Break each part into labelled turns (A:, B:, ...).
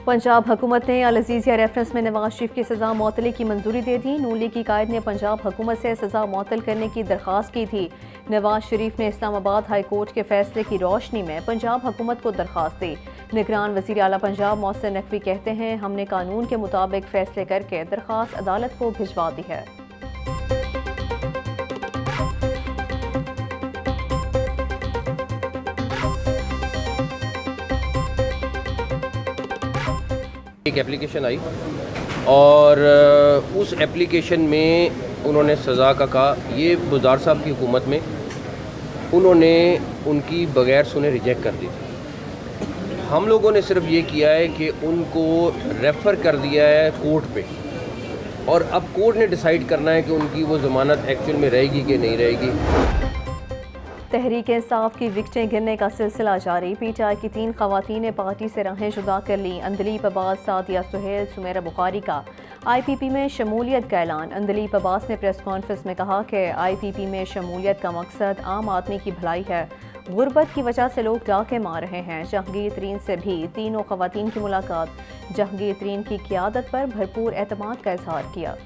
A: पंजाब हुकूमत ने Al-Azizia reference में नवाज शरीफ की सज़ा मुअत्तली की मंजूरी दे दी। नून लीग की कायद ने पंजाब हुकूमत से सज़ा मुअत्तल करने की दरख्वास्त की थी। नवाज शरीफ ने इस्लामाबाद हाई कोर्ट के फैसले की रोशनी में पंजाब हुकूमत को दरख्वास्त दी। निगरान वज़ीर आला पंजाब मोहसिन नकवी कहते हैं, हमने कानून के मुताबिक फैसले करके दरख्वास्त अदालत को भिजवा दी है।
B: एक एप्लीकेशन आई और उस एप्लीकेशन में उन्होंने सज़ा का कहा। ये बुज़दार साहब की हुकूमत में उन्होंने उनकी बग़ैर सुने रिजेक्ट कर दी थी। हम लोगों ने सिर्फ ये किया है कि उनको रेफ़र कर दिया है कोर्ट पे, और अब कोर्ट ने डिसाइड करना है कि उनकी वो ज़मानत एक्चुअल में रहेगी कि नहीं रहेगी।
A: तहरीक इंसाफ की विकटें गिरने का सिलसिला जारी। पीटीआई की 3 ख़वातीन ने पार्टी से राहें जुदा कर ली। अंदलीब अब्बास, सादिया सुहेल, सुमेरा बुखारी का IPP में शमूलियत का ऐलान। अंदलीब अब्बास ने प्रेस कॉन्फ्रेंस में कहा कि IPP में शमूलियत का मकसद आम आदमी की भलाई है। गुर्बत की वजह से लोग डाके मार रहे हैं। जहांगीर तरीन से भी तीनों ख़वातीन की मुलाकात। जहांगीर तरीन की क़ियादत पर भरपूर एतमाद का इजहार किया।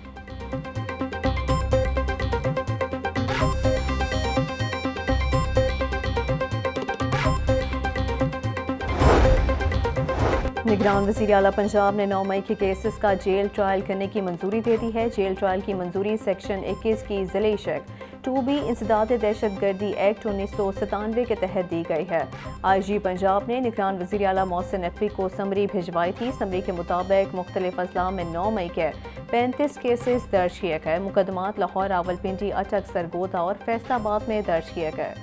A: निगरान वज़ीर आला पंजाब ने 9 मई के केसेस का जेल ट्रायल करने की मंजूरी दे दी है। जेल ट्रायल की मंजूरी सेक्शन 21 की ज़िले शेख 2B इंसदाद दहशतगर्दी एक्ट 1997 के तहत दी गई है। IG पंजाब ने निगरान वज़ीर आला मोहसिन नकवी को समरी भिजवाई थी। समरी के मुताबिक मुख्तलिफ अजला में 9 मई के 35 केसेस दर्ज किए गए। मुकदमात लाहौर, रावलपिंडी, अटक, सरगोदा और फैसलाबाद में दर्ज किए गए।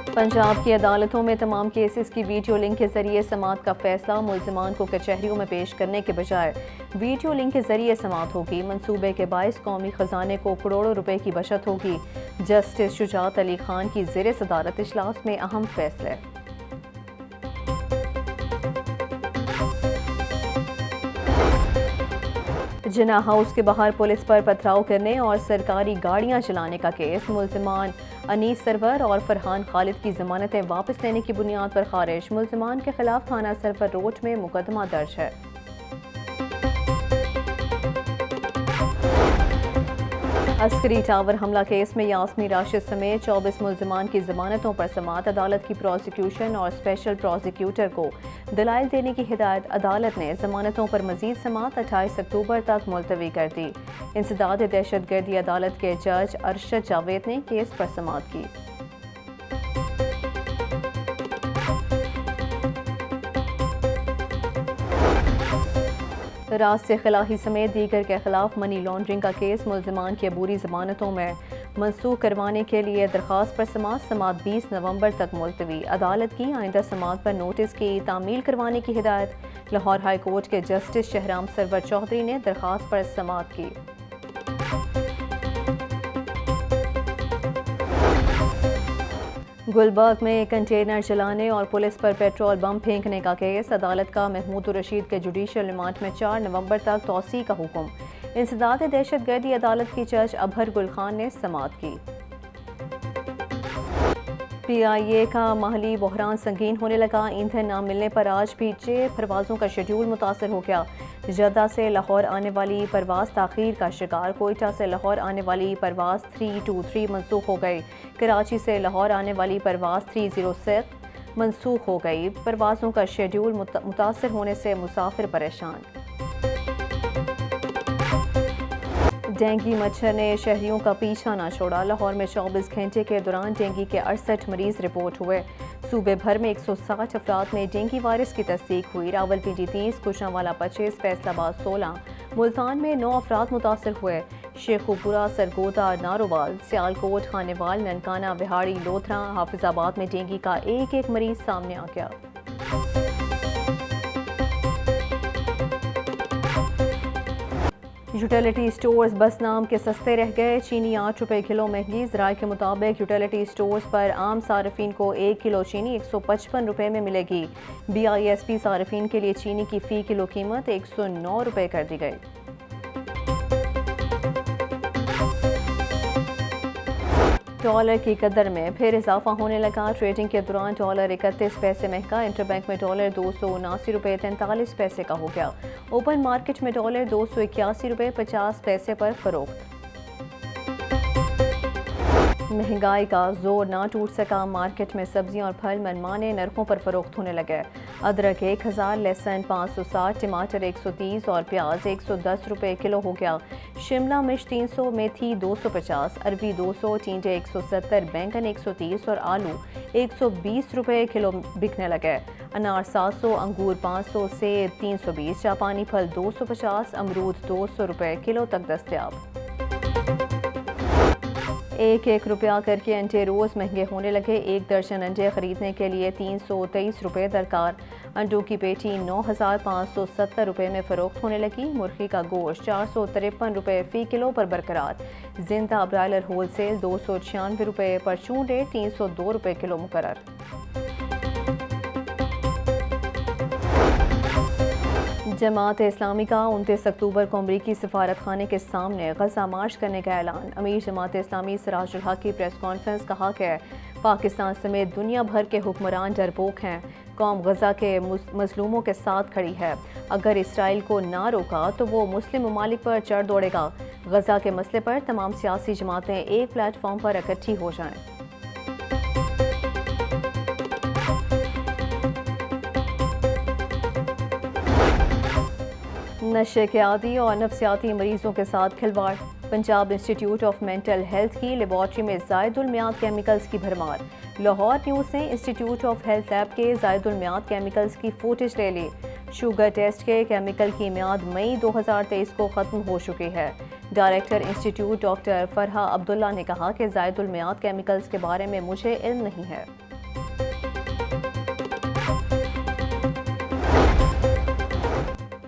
A: पंजाब की अदालतों में तमाम केसेस की वीडियो लिंक के जरिए समाअत का फैसला। मुल्ज़िमान को कचहरियों में पेश करने के बजाय वीडियो लिंक के जरिए समाअत होगी। मंसूबे के बाइस कौमी खजाने को करोड़ों रुपए की बचत होगी। जस्टिस शुजात अली खान की ज़ेर सदारत इजलास में अहम फैसले। जिन्ना हाउस के बाहर पुलिस पर पथराव करने और सरकारी गाड़ियां चलाने का केस। मुल्ज़िमान अनीस सरवर और फरहान खालिद की जमानतें वापस लेने की बुनियाद पर खारिज। मुल्ज़िमान के खिलाफ थाना सरवर रोड में मुकदमा दर्ज है। अस्करी टावर हमला केस में यास्मीन राशिद समेत 24 मुल्ज़िमान की जमानतों पर समाअत। अदालत की प्रोसिक्यूशन और स्पेशल प्रोसिक्यूटर को दलाइल देने की हिदायत। अदालत ने जमानतों पर मजीद समाअत 28 अक्टूबर तक मुलतवी कर दी। इंसदाद दहशतगर्दी अदालत के जज अरशद जावेद ने केस पर समाअत की। रास्ते खिलाही समेत दीगर के खिलाफ मनी लॉन्ड्रिंग का केस। मुल्ज़िमान की अबूरी जमानतों में मनसूख करवाने के लिए दरख्वास्त पर समाअत 20 नवंबर तक मुलतवी। अदालत की आइंदा समाअत पर नोटिस की तामील करवाने की हिदायत। लाहौर हाई कोर्ट के जस्टिस शहराम सरवर चौधरी ने दरख्वास्त पर समाअत की। गुलबर्ग में कंटेनर जलाने और पुलिस पर पेट्रोल बम फेंकने का केस। अदालत का महमूद रशीद के जुडिशल रिमांड में 4 नवंबर तक तौसी का हुक्म। इंसदाद दहशतगर्दी अदालत की जज अबहर गुल खान ने समाअत की। PIA का माहली बहरान संगीन होने लगा। ईंधन न मिलने पर आज भी 6 परवाज़ों का शेड्यूल मुतासर हो गया। जद्दा से लाहौर आने वाली परवाज़ ताख़ीर का शिकार। कोयटा से लाहौर आने वाली परवाज़ 323 मनसूख हो गई। कराची से लाहौर आने वाली परवाज़ 306 मनसूख हो गई। परवाज़ों का शेड्यूल मुतासर होने से मुसाफिर परेशान। डेंगू मच्छर ने शहरियों का पीछा न छोड़ा। लाहौर में 24 घंटे के दौरान डेंगू के 68 मरीज रिपोर्ट हुए। सूबे भर में 160 अफराद में डेंगू वायरस की तस्दीक हुई। रावलपिंडी 30, गुजरांवाला 25, फैसलाबाद 16, मुल्तान में 9 अफराद मुतासर हुए। शेखुपुरा, सरगोदा, नारोवाल, सियालकोट, खानेवाल, ननकाना, बिहाड़ी, लोथरा, हाफिजाबाद में डेंगू का एक मरीज सामने आ गया। यूटिलिटी स्टोर्स बस नाम के सस्ते रह गए। चीनी 8 रुपये किलो महंगी। ज़राए के मुताबिक यूटिलिटी स्टोर्स पर आम सार्फिन को 1 किलो चीनी 155 रुपये में मिलेगी। BISP सार्फिन के लिए चीनी की फ़ी किलो कीमत 109 रुपये कर दी गई। डॉलर की कदर में फिर इजाफा होने लगा। ट्रेडिंग के दौरान डॉलर 31 पैसे महंगा। इंटरबैंक में डॉलर 279 रुपये 43 पैसे का हो गया। ओपन मार्केट में डॉलर 281 रुपये 50 पैसे पर फरोख्त। महंगाई का जोर ना टूट सका। मार्केट में सब्जियां और फल मनमाने नरखों पर फरोख्त होने लगे। अदरक 1000, लहसुन 560, टमाटर 130 और प्याज 110 रुपये किलो हो गया। शिमला मिर्च 300, मेथी 250, अरबी 200, टींडे 170, बैंगन 130 और आलू 120 रुपये किलो बिकने लगे। अनार 700, अंगूर 500, सेब 320, जापानी फल 250, अमरूद 200 रुपये किलो तक दस्तयाब। 1-1 रुपया करके अंडे रोज़ महंगे होने लगे। 1 दर्जन अंडे खरीदने के लिए 323 रुपये दरकार। अंडों की पेटी 9570 रुपये में फ़रोख्त होने लगी। मुर्गी का गोश्त 453 रुपये फ़ी किलो पर बरकरार। जिंदा ब्रायलर होल सेल 296 रुपये, परचून रेट 302 रुपये किलो मुकर्रर। जमात इस्लामी का 29 अक्टूबर को अमरीकी सफारत खाने के सामने गजा मार्च करने का ऐलान। अमीर जमात इस्लामी सिराजुल हक की प्रेस कॉन्फ्रेंस कहा कि पाकिस्तान समेत दुनिया भर के हुक्मरान डरपोक हैं। कौम गजा के मजलूमों के साथ खड़ी है। अगर इसराइल को ना रोका तो वो मुस्लिम ममालिक पर चढ़ दौड़ेगा। गजा के मसले पर तमाम सियासी जमातें एक प्लेटफॉर्म पर इकट्ठी हो जाएं। नशे के आदी और नफ्सियाती मरीजों के साथ खिलवाड़। Punjab institute of mental health की लेबॉर्ट्री में ज़ायदुल मियाद केमिकल्स की भरमार। लाहौर न्यूज़ ने इंस्टीट्यूट ऑफ हेल्थ लैब के ज़ायदुल मियाद केमिकल्स की फुटेज ले ली। शुगर टेस्ट के केमिकल की मियाद मई 2023 को ख़त्म हो चुकी है। Director institute doctor Farha Abdullah ने कहा कि ज़ायदुल मियाद केमिकल्स के बारे में मुझे इल्म नहीं है।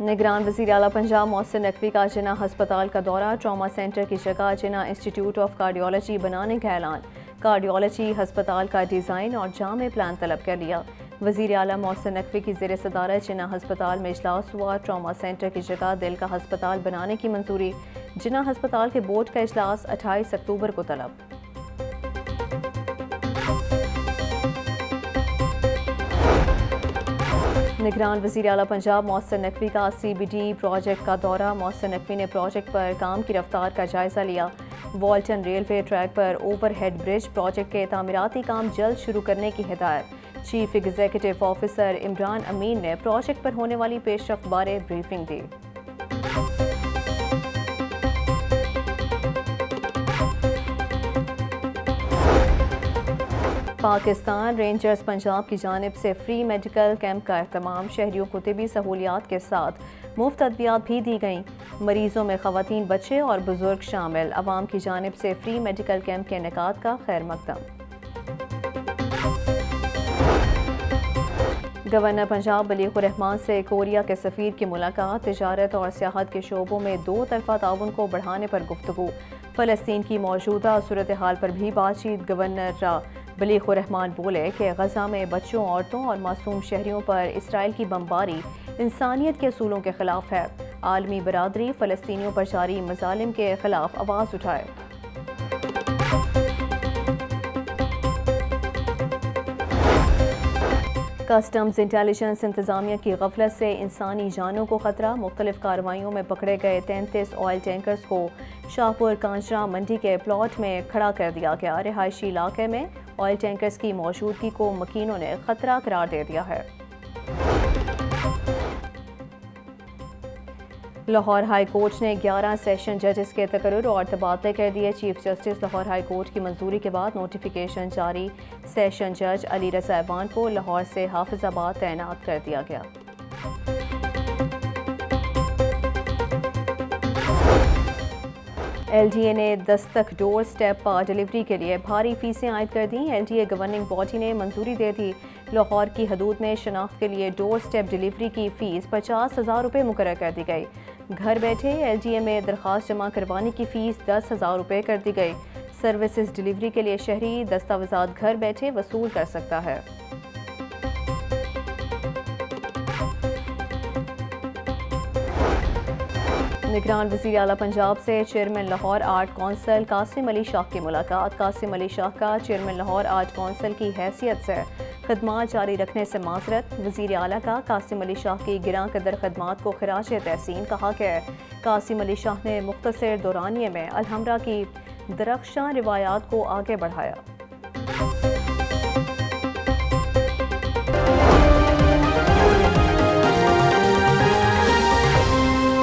A: निगरान वज़ीर आला पंजाब मोहसिन नकवी का जिन्ना हस्पताल का दौरा। ट्रॉमा सेंटर की जगह जिन्ना इंस्टीट्यूट ऑफ कार्डियोलॉजी बनाने का ऐलान। कार्डियोलॉजी हस्पताल का डिज़ाइन और जामे प्लान तलब कर लिया। वज़ीर आला मोहसिन नकवी की ज़ेर सदारत जिन्ना हस्पताल में इजलास हुआ। ट्रॉमा सेंटर की जगह दिल का हस्पताल बनाने की मंजूरी। जिन्ना हस्पताल के बोर्ड का इजलास 28 अक्टूबर को तलब। निगरान वज़ीर आला पंजाब मोहसिन नकवी का CBD प्रोजेक्ट का दौरा। मोहसिन नकवी ने प्रोजेक्ट पर काम की रफ्तार का जायज़ा लिया। वॉल्टन रेलवे ट्रैक पर ओवरहेड ब्रिज प्रोजेक्ट के तामीराती काम जल्द शुरू करने की हिदायत। चीफ एग्जीक्यूटिव ऑफिसर इमरान अमीन ने प्रोजेक्ट पर होने वाली पेशरफ्त बारे ब्रीफिंग दी। पाकिस्तान रेंजर्स पंजाब की जानिब से फ्री मेडिकल कैंप का एहतमाम। शहरियों को तिबी सहूलियात के साथ मुफ्त अद्वियात भी दी गईं। मरीजों में ख़वातीन, बच्चे और बुजुर्ग शामिल। अवाम की जानिब से फ्री मेडिकल कैंप के इनेकाद का खैर मकदम। गवर्नर पंजाब बलीगुर रहमान से कोरिया के सफ़ीर की मुलाकात। तिजारत और सियाहत के शोबों में 2 तरफ़ा ताउन को बढ़ाने पर गुफ्तगू। फ़लस्तीन की मौजूदा सूरत हाल पर भी बातचीत। गवर्नर बलीगुर रहमान बोले कि गजा में बच्चों, औरतों और मासूम शहरियों पर इसराइल की बमबारी इंसानियत के असूलों के खिलाफ है। आलमी बरादरी फ़लस्तीनियों पर जारी मज़ालिम के खिलाफ आवाज़ उठाए। कस्टम्स इंटेलिजेंस इंतज़ामिया की गफलत से इंसानी जानों को खतरा। मुख्तलिफ कार्रवाइयों में पकड़े गए 33 ऑयल टैंकर्स को शाहपुर कांजरा मंडी के प्लॉट में खड़ा कर दिया गया। रिहायशी इलाके में ऑयल टैंकर्स की मौजूदगी को मकीनों ने खतरा करार दे दिया है। लाहौर हाई कोर्ट ने 11 सेशन जजेस के तकर्रुर और तबादले कर दिए। Chief justice Lahore high court की मंजूरी के बाद नोटिफिकेशन जारी। सेशन जज अली रज़ा ऐवान को लाहौर से हाफिजाबाद तैनात कर दिया गया। LDA ने दस्तक डोर स्टेप डिलीवरी के लिए भारी फीसें आयद कर दी। LDA गवर्निंग बॉडी ने मंजूरी दे दी। लाहौर की हदूद में शनाख्त के लिए डोर स्टेप डिलीवरी की फ़ीस 50,000 रुपये मुकर्रर कर दी गई। घर बैठे LDA में दरख्वास्त जमा करवाने की फ़ीस 10,000 रुपये कर दी गई। सर्विसेज डिलीवरी के लिए शहरी दस्तावेज़ात घर बैठे वसूल कर सकता है। निगरान वज़ीर आला पंजाब से chairman Lahore art council Qasim Ali Shah की मुलाकात। कासिम अली शाह का चेयरमैन लाहौर आर्ट कौंसिल की हैसियत से खदमात जारी रखने से माजरत। वज़ीर आला का कासिम अली शाह की गिरां कदर खदमात को खिराज तहसीन कहा कि कासिम अली शाह ने मुख्तसर दौरानिए में अलहमरा की दरख्शां रिवायात को आगे बढ़ाया।